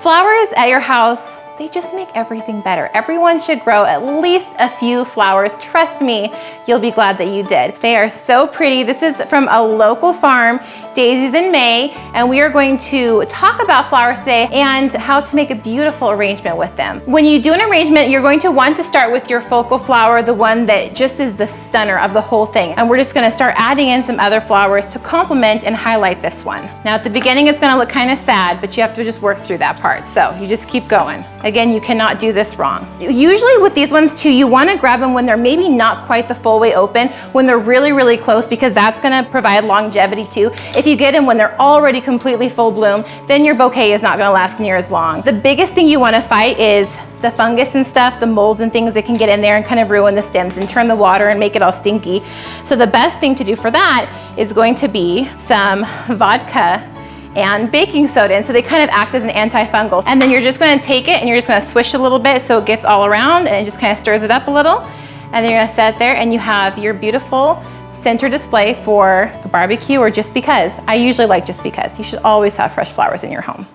Flowers at your house, they just make everything better. Everyone should grow at least a few flowers. Trust me, you'll be glad that you did. They are so pretty. This is from a local farm, Daisies in May, and we are going to talk about flowers today and how to make a beautiful arrangement with them. When you do an arrangement, you're going to want to start with your focal flower, the one that just is the stunner of the whole thing. And we're just gonna start adding in some other flowers to complement and highlight this one. Now at the beginning, it's gonna look kind of sad, but you have to just work through that part. So you just keep going. Again, you cannot do this wrong. Usually with these ones too, you wanna grab them when they're maybe not quite the full way open, when they're really, really close, because that's gonna provide longevity too. If you get them when they're already completely full bloom, then your bouquet is not gonna last near as long. The biggest thing you wanna fight is the fungus and stuff, the molds and things that can get in there and kind of ruin the stems and turn the water and make it all stinky. So the best thing to do for that is going to be some vodka and baking soda, and so they kind of act as an antifungal. And then you're just gonna take it and you're just gonna swish a little bit so it gets all around and it just kind of stirs it up a little. And then you're gonna set it there and you have your beautiful center display for a barbecue or just because. I usually like just because. You should always have fresh flowers in your home.